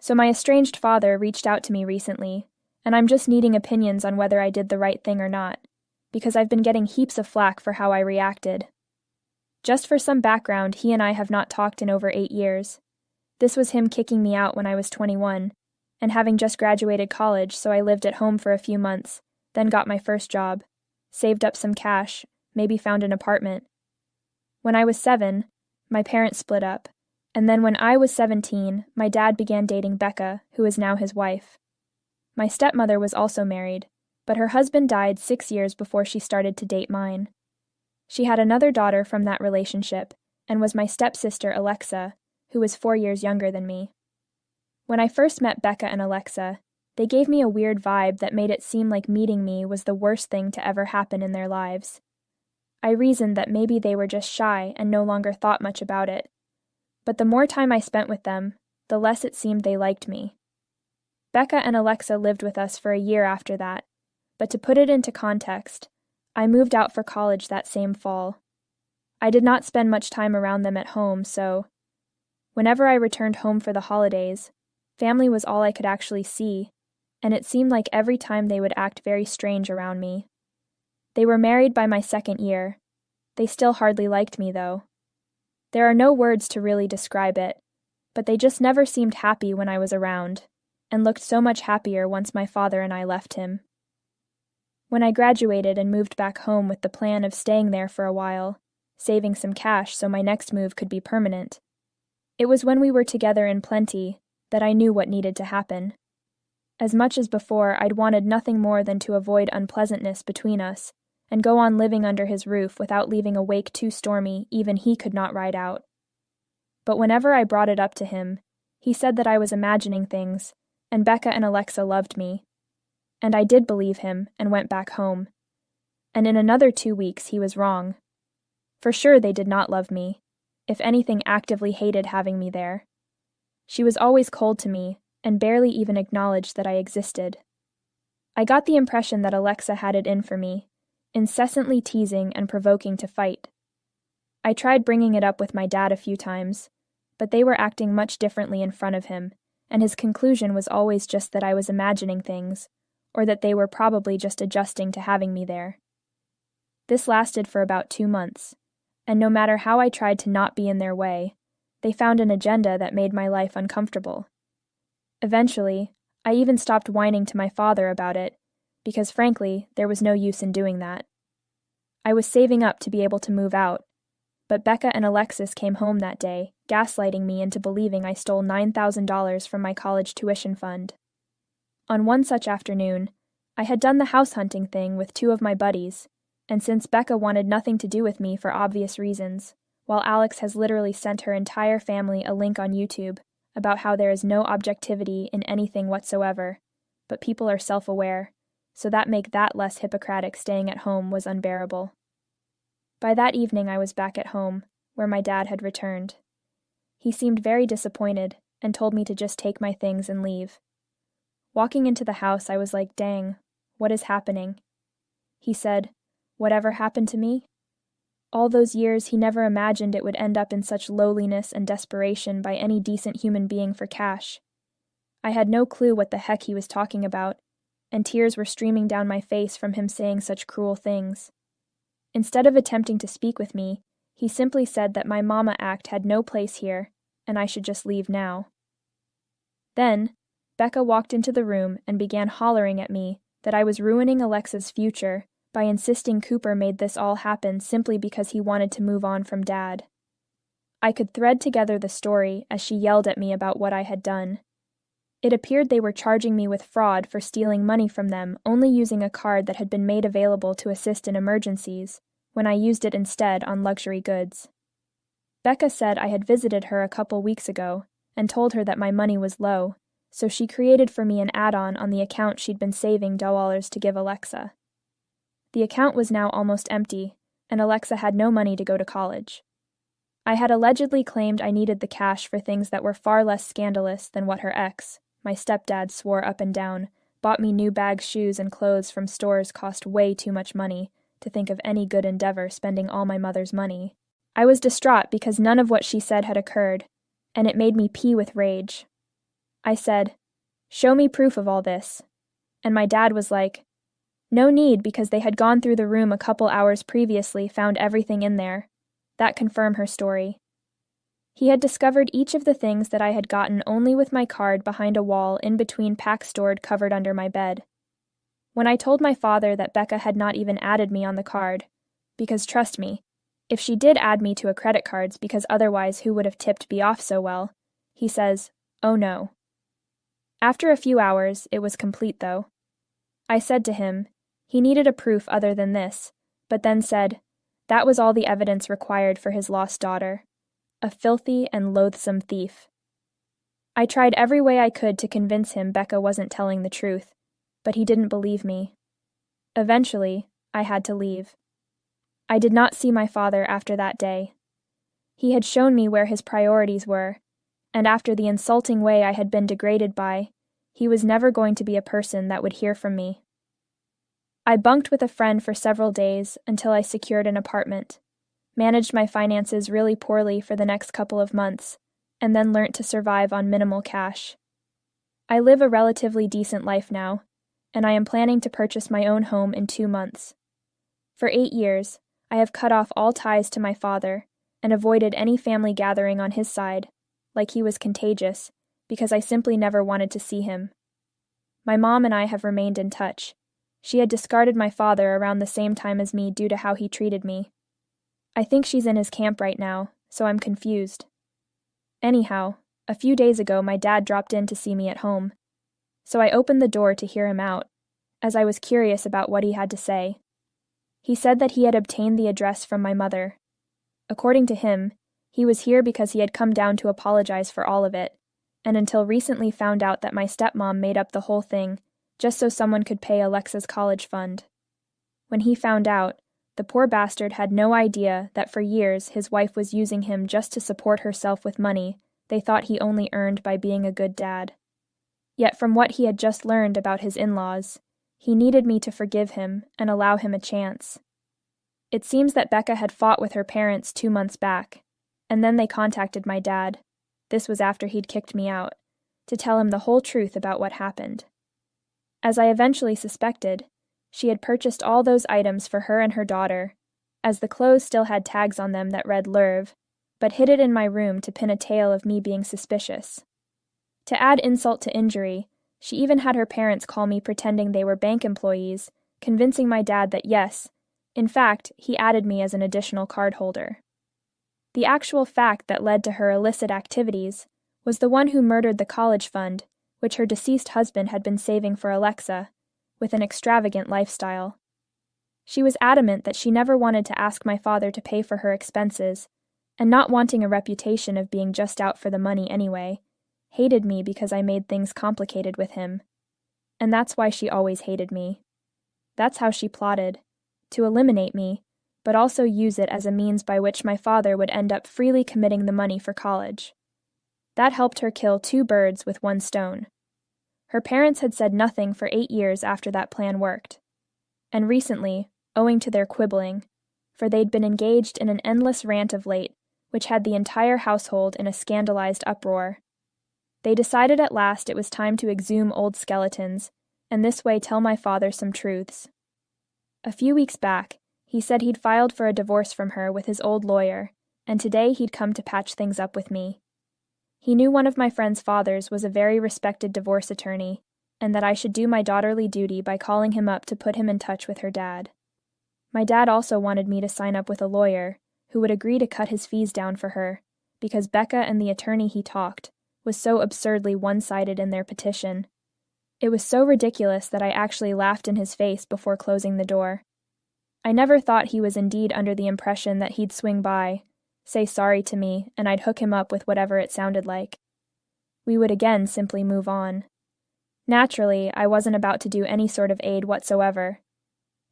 So my estranged father reached out to me recently, and I'm just needing opinions on whether I did the right thing or not, because I've been getting heaps of flack for how I reacted. Just for some background, he and I have not talked in over 8 years. This was him kicking me out when I was 21, and having just graduated college, so I lived at home for a few months, then got my first job, saved up some cash, maybe found an apartment. When I was 7, my parents split up, and then when I was 17, my dad began dating Becca, who is now his wife. My stepmother was also married, but her husband died 6 years before she started to date mine. She had another daughter from that relationship, and was my stepsister Alexa, who was 4 years younger than me. When I first met Becca and Alexa, they gave me a weird vibe that made it seem like meeting me was the worst thing to ever happen in their lives. I reasoned that maybe they were just shy and no longer thought much about it. But the more time I spent with them, the less it seemed they liked me. Becca and Alexa lived with us for a year after that, but to put it into context, I moved out for college that same fall. I did not spend much time around them at home, so whenever I returned home for the holidays, family was all I could actually see, and it seemed like every time they would act very strange around me. They were married by my 2nd year. They still hardly liked me, though. There are no words to really describe it, but they just never seemed happy when I was around, and looked so much happier once my father and I left him. When I graduated and moved back home with the plan of staying there for a while, saving some cash so my next move could be permanent, it was when we were together in plenty that I knew what needed to happen. As much as before, I'd wanted nothing more than to avoid unpleasantness between us, and go on living under his roof without leaving a wake too stormy even he could not ride out. But whenever I brought it up to him, he said that I was imagining things, and Becca and Alexa loved me. And I did believe him and went back home. And in another 2 weeks he was wrong. For sure they did not love me, if anything actively hated having me there. She was always cold to me, and barely even acknowledged that I existed. I got the impression that Alexa had it in for me, incessantly teasing and provoking to fight. I tried bringing it up with my dad a few times, but they were acting much differently in front of him, and his conclusion was always just that I was imagining things, or that they were probably just adjusting to having me there. This lasted for about 2 months, and no matter how I tried to not be in their way, they found an agenda that made my life uncomfortable. Eventually, I even stopped whining to my father about it, because frankly, there was no use in doing that. I was saving up to be able to move out, but Becca and Alexis came home that day, gaslighting me into believing I stole $9,000 from my college tuition fund. On one such afternoon, I had done the house hunting thing with 2 of my buddies, and since Becca wanted nothing to do with me for obvious reasons, while Alex has literally sent her entire family a link on YouTube about how there is no objectivity in anything whatsoever, but people are self-aware, so that make that less Hippocratic staying at home was unbearable. By that evening I was back at home, where my dad had returned. He seemed very disappointed, and told me to just take my things and leave. Walking into the house, I was like, dang, what is happening? He said, whatever happened to me? All those years he never imagined it would end up in such lowliness and desperation by any decent human being for cash. I had no clue what the heck he was talking about, and tears were streaming down my face from him saying such cruel things. Instead of attempting to speak with me, he simply said that my mama act had no place here, and I should just leave now. Then, Becca walked into the room and began hollering at me that I was ruining Alexa's future by insisting Cooper made this all happen simply because he wanted to move on from Dad. I could thread together the story as she yelled at me about what I had done. It appeared they were charging me with fraud for stealing money from them only using a card that had been made available to assist in emergencies, when I used it instead on luxury goods. Becca said I had visited her a couple weeks ago and told her that my money was low, so she created for me an add-on on the account she'd been saving dollars to give Alexa. The account was now almost empty, and Alexa had no money to go to college. I had allegedly claimed I needed the cash for things that were far less scandalous than what her ex, my stepdad, swore up and down, bought me new bags, shoes, and clothes from stores cost way too much money to think of any good endeavor spending all my mother's money. I was distraught because none of what she said had occurred, and it made me pee with rage. I said, "Show me proof of all this." And my dad was like, "No need, because they had gone through the room a couple hours previously, found everything in there." That confirmed her story. He had discovered each of the things that I had gotten only with my card behind a wall in between packs stored covered under my bed. When I told my father that Becca had not even added me on the card, because trust me, if she did add me to a credit cards, because otherwise who would have tipped me off so well, he says, "Oh no." After a few hours, it was complete though. I said to him, he needed a proof other than this, but then said, that was all the evidence required for his lost daughter. A filthy and loathsome thief. I tried every way I could to convince him Becca wasn't telling the truth, but he didn't believe me. Eventually, I had to leave. I did not see my father after that day. He had shown me where his priorities were, and after the insulting way I had been degraded by, he was never going to be a person that would hear from me. I bunked with a friend for several days until I secured an apartment, managed my finances really poorly for the next couple of months, and then learnt to survive on minimal cash. I live a relatively decent life now, and I am planning to purchase my own home in 2 months. For 8 years, I have cut off all ties to my father and avoided any family gathering on his side, like he was contagious, because I simply never wanted to see him. My mom and I have remained in touch. She had discarded my father around the same time as me due to how he treated me. I think she's in his camp right now, so I'm confused. Anyhow, a few days ago my dad dropped in to see me at home, so I opened the door to hear him out, as I was curious about what he had to say. He said that he had obtained the address from my mother. According to him, he was here because he had come down to apologize for all of it, and until recently found out that my stepmom made up the whole thing just so someone could pay Alexa's college fund. When he found out, the poor bastard had no idea that for years his wife was using him just to support herself with money they thought he only earned by being a good dad. Yet from what he had just learned about his in-laws, he needed me to forgive him and allow him a chance. It seems that Becca had fought with her parents 2 months back, and then they contacted my dad, this was after he'd kicked me out, to tell him the whole truth about what happened. As I eventually suspected, she had purchased all those items for her and her daughter, as the clothes still had tags on them that read Lerv, but hid it in my room to pin a tale of me being suspicious. To add insult to injury, she even had her parents call me pretending they were bank employees, convincing my dad that yes, in fact, he added me as an additional card holder. The actual fact that led to her illicit activities was the one who murdered the college fund, which her deceased husband had been saving for Alexa, with an extravagant lifestyle. She was adamant that she never wanted to ask my father to pay for her expenses, and not wanting a reputation of being just out for the money anyway, hated me because I made things complicated with him. And that's why she always hated me. That's how she plotted, to eliminate me, but also use it as a means by which my father would end up freely committing the money for college. That helped her kill 2 birds with 1 stone. Her parents had said nothing for 8 years after that plan worked. And recently, owing to their quibbling, for they'd been engaged in an endless rant of late, which had the entire household in a scandalized uproar, they decided at last it was time to exhume old skeletons, and this way tell my father some truths. A few weeks back, he said he'd filed for a divorce from her with his old lawyer, and today he'd come to patch things up with me. He knew one of my friend's fathers was a very respected divorce attorney, and that I should do my daughterly duty by calling him up to put him in touch with her dad. My dad also wanted me to sign up with a lawyer, who would agree to cut his fees down for her, because Becca and the attorney he talked was so absurdly one-sided in their petition. It was so ridiculous that I actually laughed in his face before closing the door. I never thought he was indeed under the impression that he'd swing by, say sorry to me, and I'd hook him up with whatever it sounded like. We would again simply move on. Naturally, I wasn't about to do any sort of aid whatsoever.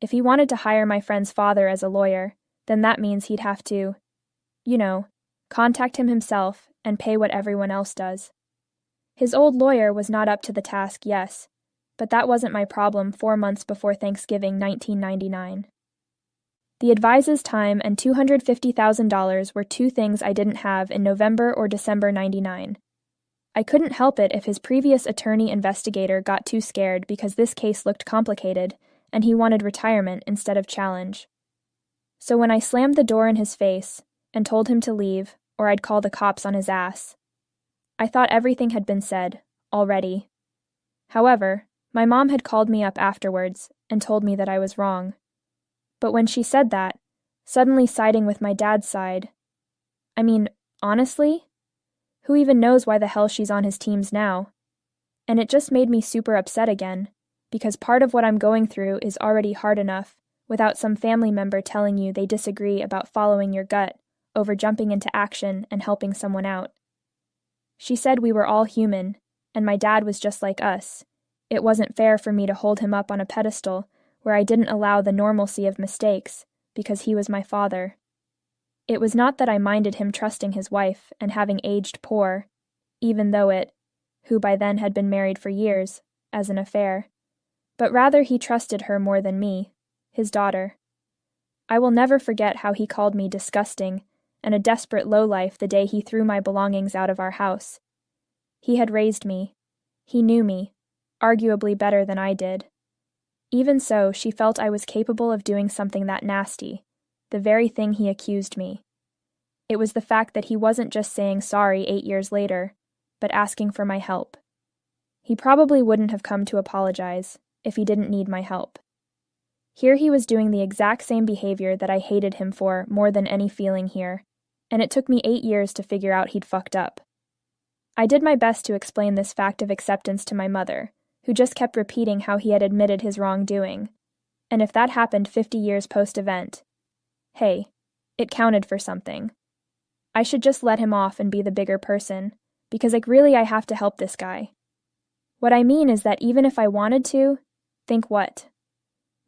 If he wanted to hire my friend's father as a lawyer, then that means he'd have to, contact him himself and pay what everyone else does. His old lawyer was not up to the task, yes, but that wasn't my problem 4 months before Thanksgiving 1999. The advise's time and $250,000 were 2 things I didn't have in November or December 99. I couldn't help it if his previous attorney investigator got too scared because this case looked complicated and he wanted retirement instead of challenge. So when I slammed the door in his face and told him to leave or I'd call the cops on his ass, I thought everything had been said, already. However, my mom had called me up afterwards and told me that I was wrong. But when she said that, suddenly siding with my dad's side, I mean, honestly, who even knows why the hell she's on his teams now? And it just made me super upset again, because part of what I'm going through is already hard enough without some family member telling you they disagree about following your gut over jumping into action and helping someone out. She said we were all human, and my dad was just like us. It wasn't fair for me to hold him up on a pedestal where I didn't allow the normalcy of mistakes, because he was my father. It was not that I minded him trusting his wife and having aged poor, even though who by then had been married for years, as an affair, but rather he trusted her more than me, his daughter. I will never forget how he called me disgusting and a desperate lowlife the day he threw my belongings out of our house. He had raised me. He knew me, arguably better than I did. Even so, she felt I was capable of doing something that nasty, the very thing he accused me. It was the fact that he wasn't just saying sorry 8 years later, but asking for my help. He probably wouldn't have come to apologize if he didn't need my help. Here he was doing the exact same behavior that I hated him for more than any feeling here, and it took me 8 years to figure out he'd fucked up. I did my best to explain this fact of acceptance to my mother, who just kept repeating how he had admitted his wrongdoing. And if that happened 50 years post-event, hey, it counted for something. I should just let him off and be the bigger person, because really I have to help this guy. What I mean is that even if I wanted to, think what?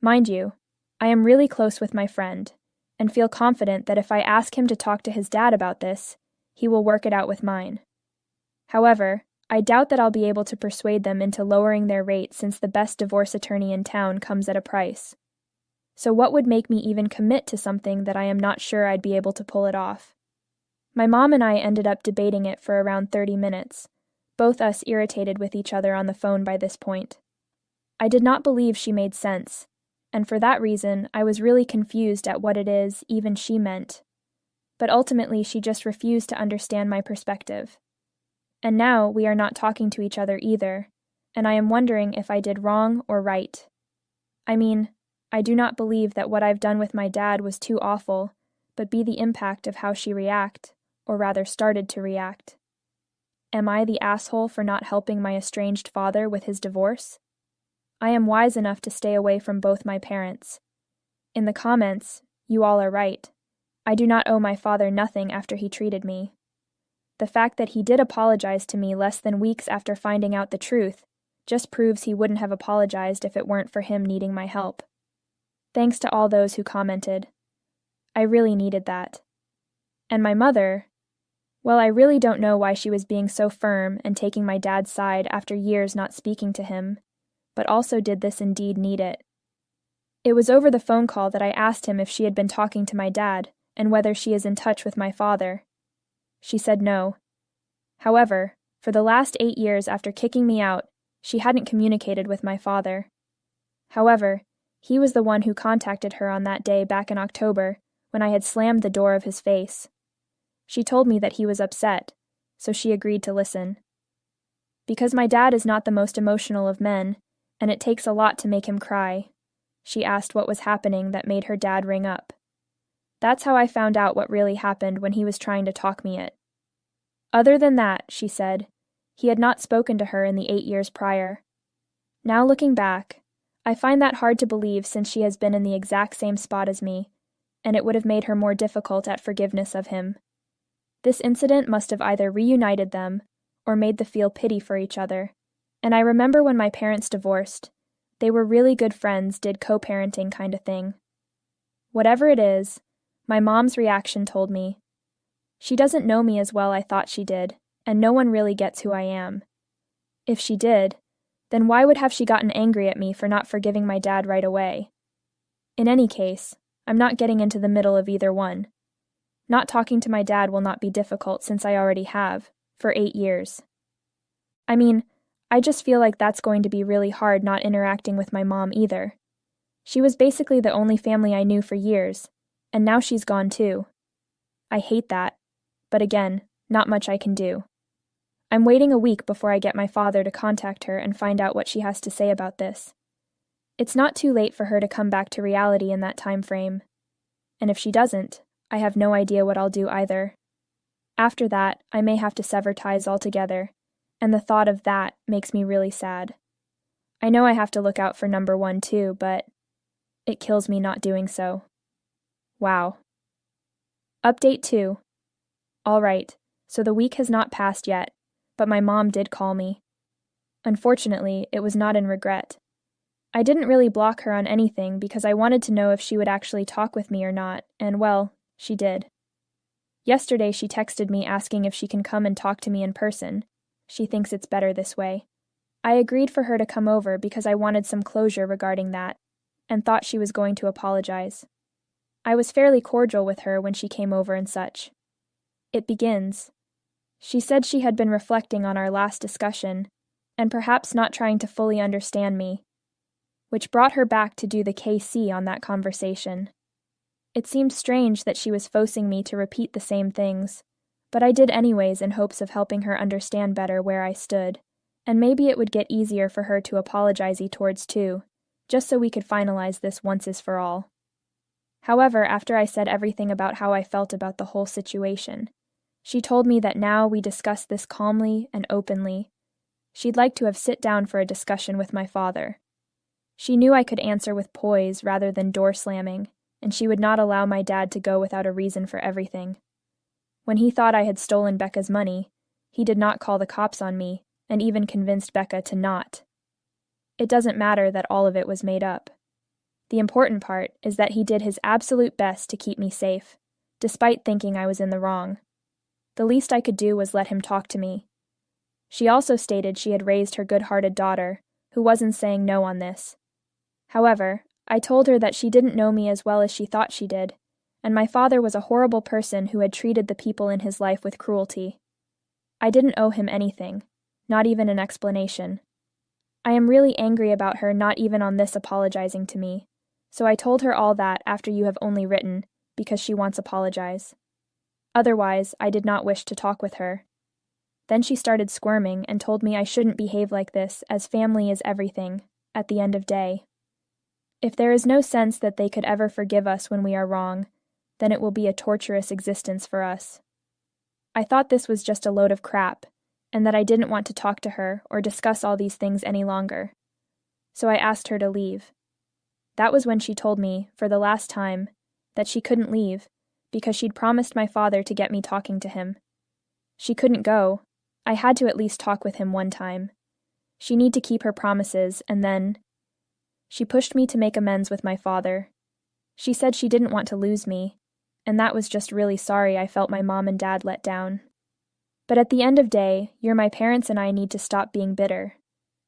Mind you, I am really close with my friend, and feel confident that if I ask him to talk to his dad about this, he will work it out with mine. However, I doubt that I'll be able to persuade them into lowering their rate since the best divorce attorney in town comes at a price. So what would make me even commit to something that I am not sure I'd be able to pull it off? My mom and I ended up debating it for around 30 minutes, both us irritated with each other on the phone by this point. I did not believe she made sense, and for that reason I was really confused at what it is even she meant. But ultimately she just refused to understand my perspective. And now we are not talking to each other either, and I am wondering if I did wrong or right. I mean, I do not believe that what I've done with my dad was too awful, but be the impact of how she or rather started to react. Am I the asshole for not helping my estranged father with his divorce? I am wise enough to stay away from both my parents. In the comments, you all are right. I do not owe my father nothing after he treated me. The fact that he did apologize to me less than weeks after finding out the truth just proves he wouldn't have apologized if it weren't for him needing my help. Thanks to all those who commented. I really needed that. And my mother, well, I really don't know why she was being so firm and taking my dad's side after years not speaking to him, but also did this indeed need it. It was over the phone call that I asked him if she had been talking to my dad and whether she is in touch with my father. She said no. However, for the last 8 years after kicking me out, she hadn't communicated with my father. However, he was the one who contacted her on that day back in October, when I had slammed the door of his face. She told me that he was upset, so she agreed to listen. Because my dad is not the most emotional of men, and it takes a lot to make him cry, she asked what was happening that made her dad ring up. That's how I found out what really happened when he was trying to talk me it. Other than that, she said, he had not spoken to her in the 8 years prior. Now looking back, I find that hard to believe since she has been in the exact same spot as me, and it would have made her more difficult at forgiveness of him. This incident must have either reunited them or made them feel pity for each other, and I remember when my parents divorced, they were really good friends, did co-parenting kind of thing. Whatever it is, my mom's reaction told me, she doesn't know me as well I thought she did, and no one really gets who I am. If she did, then why would have she gotten angry at me for not forgiving my dad right away? In any case, I'm not getting into the middle of either one. Not talking to my dad will not be difficult since I already have, for 8 years. I mean, I just feel like that's going to be really hard not interacting with my mom either. She was basically the only family I knew for years, and now she's gone too. I hate that, but again, not much I can do. I'm waiting a week before I get my father to contact her and find out what she has to say about this. It's not too late for her to come back to reality in that time frame. And if she doesn't, I have no idea what I'll do either. After that, I may have to sever ties altogether, and the thought of that makes me really sad. I know I have to look out for number one too, but it kills me not doing so. Wow. Update 2. All right, so the week has not passed yet, but my mom did call me. Unfortunately, it was not in regret. I didn't really block her on anything because I wanted to know if she would actually talk with me or not, and well, she did. Yesterday she texted me asking if she can come and talk to me in person. She thinks it's better this way. I agreed for her to come over because I wanted some closure regarding that, and thought she was going to apologize. I was fairly cordial with her when she came over and such. It begins. She said she had been reflecting on our last discussion, and perhaps not trying to fully understand me, which brought her back to do the KC on that conversation. It seemed strange that she was forcing me to repeat the same things, but I did anyways in hopes of helping her understand better where I stood, and maybe it would get easier for her to apologize towards too, just so we could finalize this once is for all. However, after I said everything about how I felt about the whole situation, she told me that now we discussed this calmly and openly. She'd like to have sit down for a discussion with my father. She knew I could answer with poise rather than door slamming, and she would not allow my dad to go without a reason for everything. When he thought I had stolen Becca's money, he did not call the cops on me, and even convinced Becca to not. It doesn't matter that all of it was made up. The important part is that he did his absolute best to keep me safe, despite thinking I was in the wrong. The least I could do was let him talk to me. She also stated she had raised her good-hearted daughter, who wasn't saying no on this. However, I told her that she didn't know me as well as she thought she did, and my father was a horrible person who had treated the people in his life with cruelty. I didn't owe him anything, not even an explanation. I am really angry about her not even on this apologizing to me, so I told her all that after you have only written, because she wants apologize. Otherwise, I did not wish to talk with her. Then she started squirming and told me I shouldn't behave like this, as family is everything, at the end of day. If there is no sense that they could ever forgive us when we are wrong, then it will be a torturous existence for us. I thought this was just a load of crap, and that I didn't want to talk to her or discuss all these things any longer. So I asked her to leave. That was when she told me, for the last time, that she couldn't leave, because she'd promised my father to get me talking to him. She couldn't go. I had to at least talk with him one time. She need to keep her promises, and then... She pushed me to make amends with my father. She said she didn't want to lose me, and that was just really sorry I felt my mom and dad let down. But at the end of day, you're my parents and I need to stop being bitter.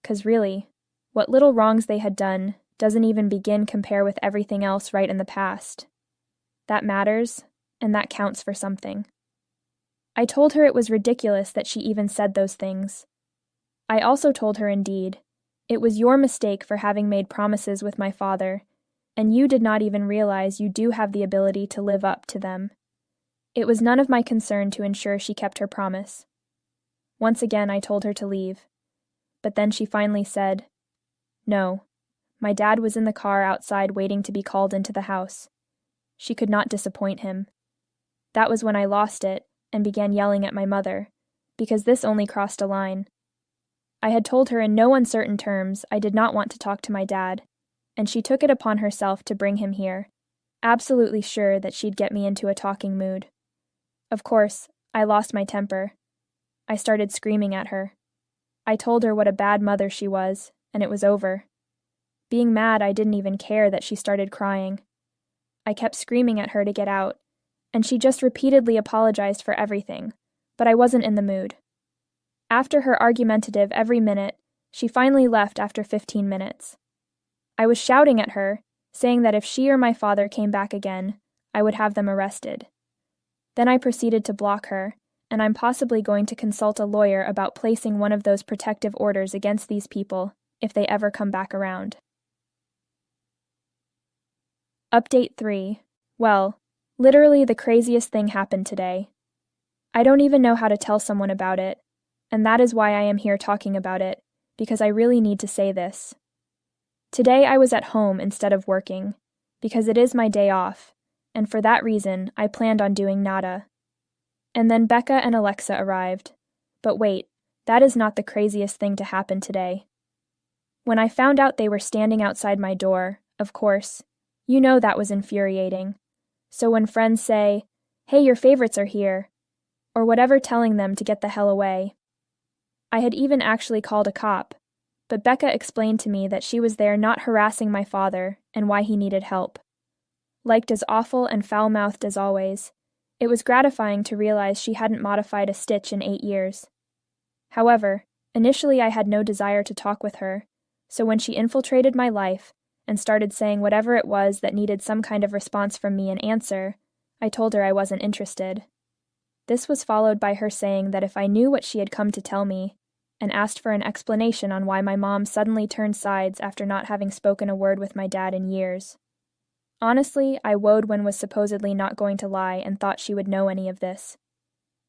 'Cause really, what little wrongs they had done doesn't even begin compare with everything else right in the past. That matters, and that counts for something. I told her it was ridiculous that she even said those things. I also told her indeed, it was your mistake for having made promises with my father, and you did not even realize you do have the ability to live up to them. It was none of my concern to ensure she kept her promise. Once again I told her to leave, but then she finally said, "No, my dad was in the car outside waiting to be called into the house." She could not disappoint him. That was when I lost it and began yelling at my mother, because this only crossed a line. I had told her in no uncertain terms I did not want to talk to my dad, and she took it upon herself to bring him here, absolutely sure that she'd get me into a talking mood. Of course, I lost my temper. I started screaming at her. I told her what a bad mother she was, and it was over. Being mad, I didn't even care that she started crying. I kept screaming at her to get out, and she just repeatedly apologized for everything, but I wasn't in the mood. After her argumentative every minute, she finally left after 15 minutes. I was shouting at her, saying that if she or my father came back again, I would have them arrested. Then I proceeded to block her, and I'm possibly going to consult a lawyer about placing one of those protective orders against these people if they ever come back around. Update 3. Well, literally the craziest thing happened today. I don't even know how to tell someone about it, and that is why I am here talking about it, because I really need to say this. Today I was at home instead of working, because it is my day off, and for that reason I planned on doing nada. And then Becca and Alexa arrived. But wait, that is not the craziest thing to happen today. When I found out they were standing outside my door, of course, you know that was infuriating. So when friends say, "Hey, your favorites are here," or whatever telling them to get the hell away. I had even actually called a cop, but Becca explained to me that she was there not harassing my father and why he needed help. Liked as awful and foul-mouthed as always, it was gratifying to realize she hadn't modified a stitch in 8 years. However, initially I had no desire to talk with her, so when she infiltrated my life and started saying whatever it was that needed some kind of response from me and answer, I told her I wasn't interested. This was followed by her saying that if I knew what she had come to tell me, and asked for an explanation on why my mom suddenly turned sides after not having spoken a word with my dad in years. Honestly, I woed when was supposedly not going to lie and thought she would know any of this.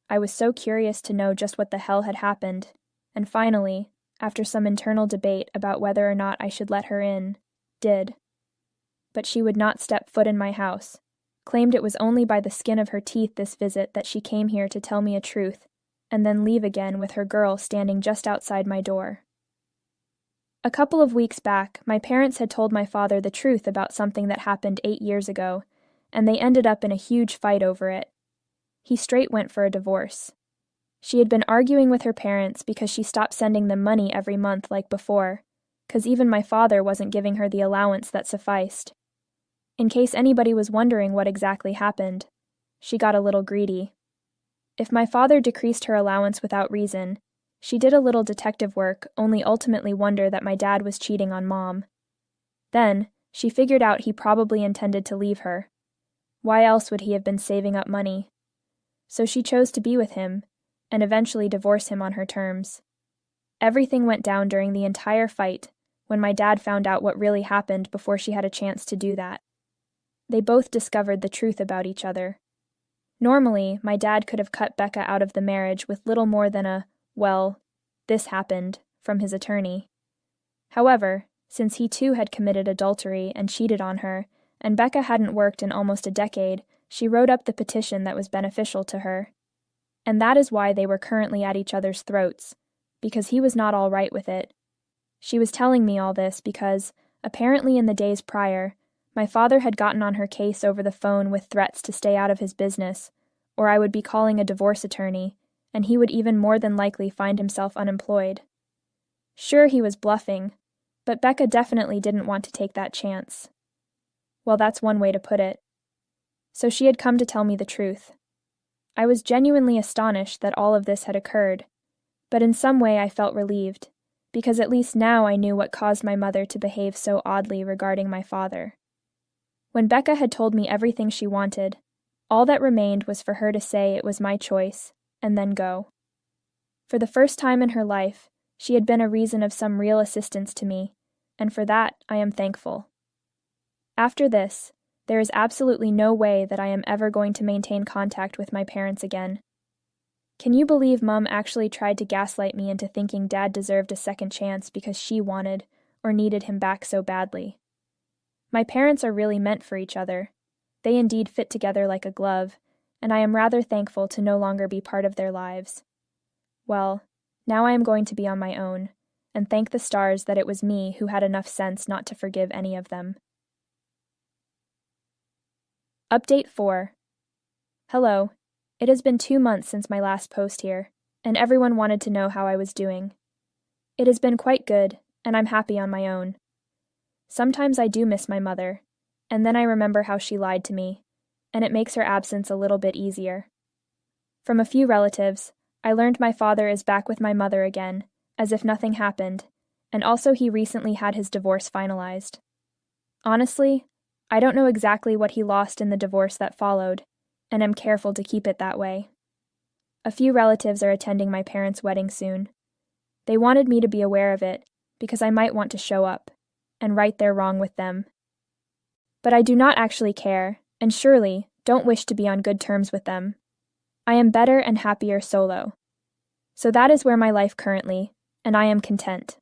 I was so curious to know just what the hell had happened, and finally, after some internal debate about whether or not I should let her in, did. But she would not step foot in my house, claimed it was only by the skin of her teeth this visit that she came here to tell me a truth, and then leave again with her girl standing just outside my door. A couple of weeks back, my parents had told my father the truth about something that happened 8 years ago, and they ended up in a huge fight over it. He straight went for a divorce. She had been arguing with her parents because she stopped sending them money every month like before, 'cause even my father wasn't giving her the allowance that sufficed. In case anybody was wondering what exactly happened, she got a little greedy. If my father decreased her allowance without reason, she did a little detective work, only ultimately wonder that my dad was cheating on Mom. Then, she figured out he probably intended to leave her. Why else would he have been saving up money? So she chose to be with him, and eventually divorce him on her terms. Everything went down during the entire fight, when my dad found out what really happened before she had a chance to do that. They both discovered the truth about each other. Normally, my dad could have cut Becca out of the marriage with little more than a, "Well, this happened," from his attorney. However, since he too had committed adultery and cheated on her, and Becca hadn't worked in almost a decade, she wrote up the petition that was beneficial to her. And that is why they were currently at each other's throats, because he was not all right with it. She was telling me all this because, apparently in the days prior, my father had gotten on her case over the phone with threats to stay out of his business, or I would be calling a divorce attorney, and he would even more than likely find himself unemployed. Sure, he was bluffing, but Becca definitely didn't want to take that chance. Well, that's one way to put it. So she had come to tell me the truth. I was genuinely astonished that all of this had occurred, but in some way I felt relieved, because at least now I knew what caused my mother to behave so oddly regarding my father. When Becca had told me everything she wanted, all that remained was for her to say it was my choice, and then go. For the first time in her life, she had been a reason of some real assistance to me, and for that I am thankful. After this, there is absolutely no way that I am ever going to maintain contact with my parents again. Can you believe Mom actually tried to gaslight me into thinking Dad deserved a second chance because she wanted or needed him back so badly? My parents are really meant for each other. They indeed fit together like a glove, and I am rather thankful to no longer be part of their lives. Well, now I am going to be on my own, and thank the stars that it was me who had enough sense not to forgive any of them. Update 4. Hello. It has been 2 months since my last post here, and everyone wanted to know how I was doing. It has been quite good, and I'm happy on my own. Sometimes I do miss my mother, and then I remember how she lied to me, and it makes her absence a little bit easier. From a few relatives, I learned my father is back with my mother again, as if nothing happened, and also he recently had his divorce finalized. Honestly, I don't know exactly what he lost in the divorce that followed, and am careful to keep it that way. A few relatives are attending my parents' wedding soon. They wanted me to be aware of it, because I might want to show up and right their wrong with them. But I do not actually care, and surely don't wish to be on good terms with them. I am better and happier solo. So that is where my life currently, and I am content.